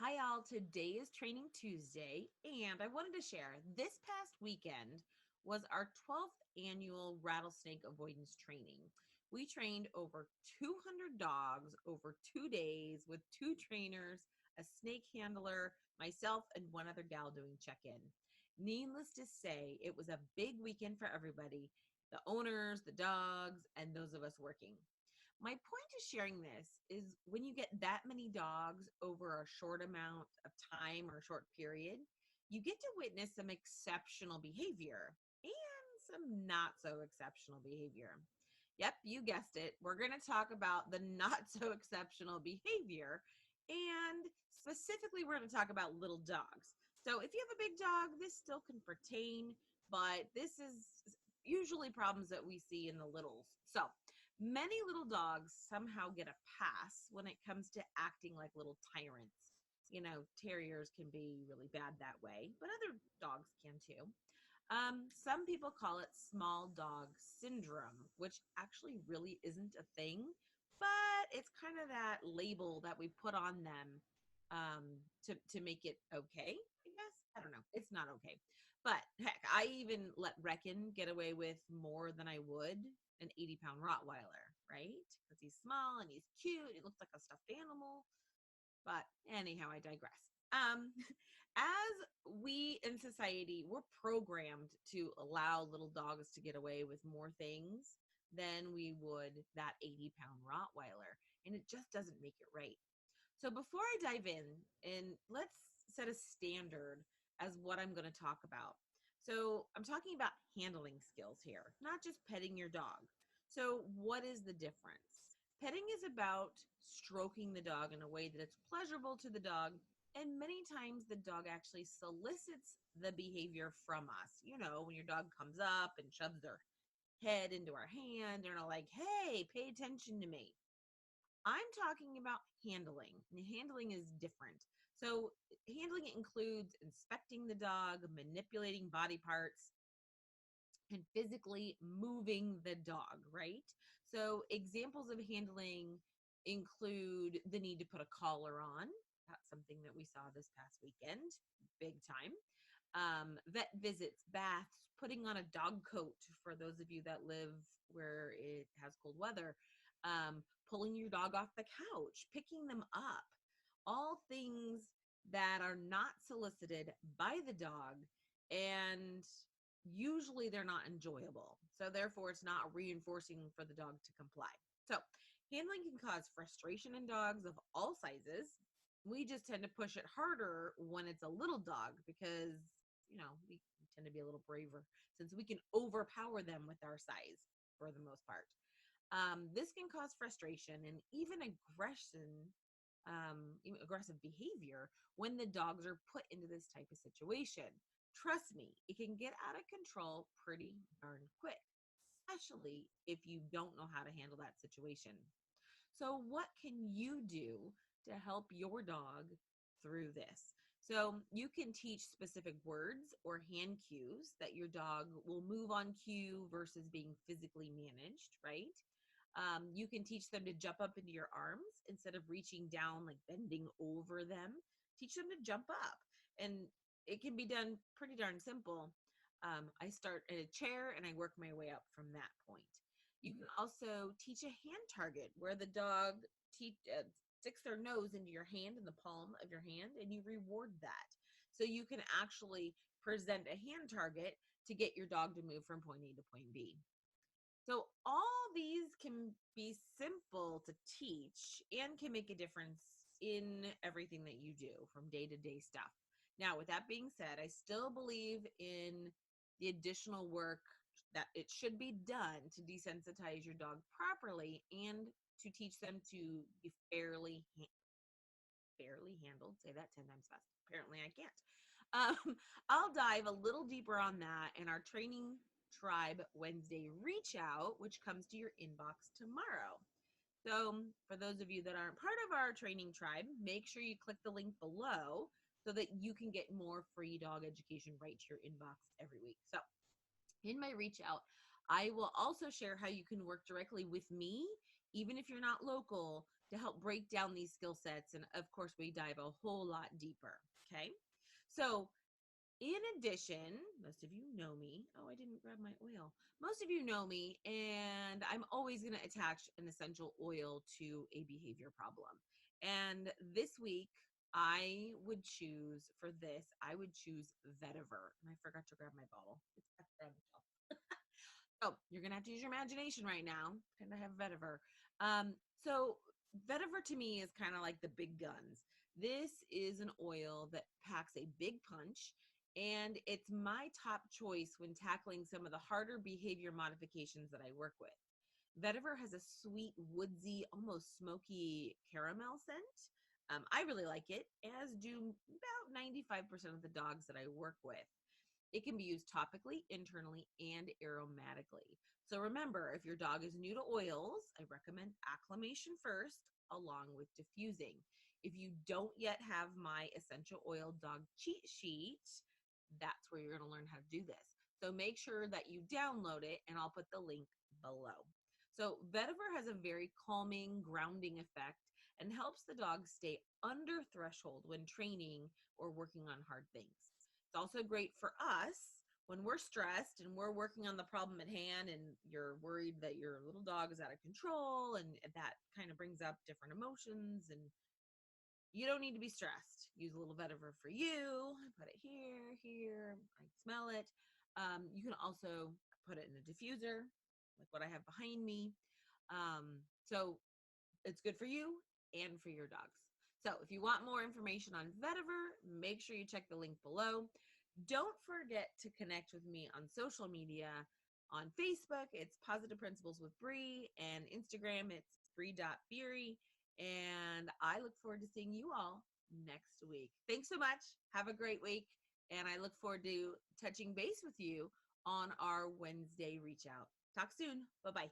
Hi, all. Today is Training Tuesday, and I wanted to share this past weekend was our 12th annual rattlesnake avoidance training. We trained over 200 dogs over 2 days with two trainers, a snake handler, myself, and one other gal doing check in. Needless to say, it was a big weekend for everybody, the owners, the dogs, and those of us working. My point to sharing this is when you get that many dogs over a short amount of time or a short period, you get to witness some exceptional behavior and some not so exceptional behavior. Yep, you guessed it. We're going to talk about the not so exceptional behavior. And specifically, we're going to talk about little dogs. So if you have a big dog, this still can pertain, but this is usually problems that we see in the littles. So many little dogs somehow get a pass when it comes to acting like little tyrants. Terriers can be really bad that way, but other dogs can too. Some people call it small dog syndrome, which actually really isn't a thing, but it's kind of that label that we put on them to make it okay, I guess. I don't know. It's not okay. But heck, I even let Reckon get away with more than I would an 80-pound Rottweiler, right? Because he's small and he's cute. He looks like a stuffed animal. But anyhow, I digress. Um, as we in society, we're programmed to allow little dogs to get away with more things than we would that 80-pound Rottweiler. And it just doesn't make it right. So before I dive in, and let's set a standard as what I'm going to talk about. So I'm talking about handling skills here, not just petting your dog. So what is the difference? Petting is about stroking the dog in a way that it's pleasurable to the dog. And many times the dog actually solicits the behavior from us. When your dog comes up and shoves their head into our hand, they're not like, hey, pay attention to me. I'm talking about handling. And handling is different. So, handling includes inspecting the dog, manipulating body parts, and physically moving the dog, right? So, examples of handling include the need to put a collar on. That's something that we saw this past weekend, big time. Vet visits, baths, putting on a dog coat for those of you that live where it has cold weather, pulling your dog off the couch, picking them up, all things that are not solicited by the dog, and usually they're not enjoyable. So therefore, it's not reinforcing for the dog to comply. So handling can cause frustration in dogs of all sizes. We just tend to push it harder when it's a little dog because we tend to be a little braver since we can overpower them with our size for the most part. This can cause frustration and even even aggressive behavior when the dogs are put into this type of situation. Trust me, it can get out of control pretty darn quick, especially if you don't know how to handle that situation. So, what can you do to help your dog through this? So, you can teach specific words or hand cues that your dog will move on cue versus being physically managed, right? You can teach them to jump up into your arms instead of reaching down, like bending over them. Teach them to jump up. And it can be done pretty darn simple. I start at a chair and I work my way up from that point. You can also teach a hand target where the dog sticks their nose into your hand in the palm of your hand and you reward that. So you can actually present a hand target to get your dog to move from point A to point B. So all these can be simple to teach and can make a difference in everything that you do from day-to-day stuff. Now, with that being said, I still believe in the additional work that it should be done to desensitize your dog properly and to teach them to be fairly handled. Say that 10 times fast. Apparently I can't. I'll dive a little deeper on that in our Training Tribe Wednesday reach out, which comes to your inbox tomorrow. So for those of you that aren't part of our training tribe, make sure you click the link below so that you can get more free dog education right to your inbox every week. So in my reach out, I will also share how you can work directly with me, even if you're not local, to help break down these skill sets. And of course, we dive a whole lot deeper. Okay. So, in addition, most of you know me. Oh, I didn't grab my oil. Most of you know me, and I'm always going to attach an essential oil to a behavior problem. And this week, I would choose Vetiver. And I forgot to grab my bottle. It's back there on the shelf. So you're gonna have to use your imagination right now. Kind of have vetiver. So vetiver to me is kind of like the big guns. This is an oil that packs a big punch, and it's my top choice when tackling some of the harder behavior modifications that I work with. Vetiver has a sweet, woodsy, almost smoky caramel scent. I really like it, as do about 95% of the dogs that I work with. It can be used topically, internally, and aromatically. So remember, if your dog is new to oils, I recommend acclimation first, along with diffusing. If you don't yet have my essential oil dog cheat sheet, that's where you're going to learn how to do this. So make sure that you download it, and I'll put the link below. So vetiver has a very calming, grounding effect and helps the dog stay under threshold when training or working on hard things. It's also great for us when we're stressed and we're working on the problem at hand and you're worried that your little dog is out of control, and that kind of brings up different emotions, and you don't need to be stressed. Use a little vetiver for you. Put it here, here. I smell it. You can also put it in a diffuser, like what I have behind me. So it's good for you and for your dogs. So if you want more information on vetiver, make sure you check the link below. Don't forget to connect with me on social media. On Facebook, it's Pawsitive Principles with Bree, and Instagram, it's Bree.Beery. And I look forward to seeing you all next week. Thanks so much. Have a great week. And I look forward to touching base with you on our Wednesday reach out. Talk soon. Bye-bye.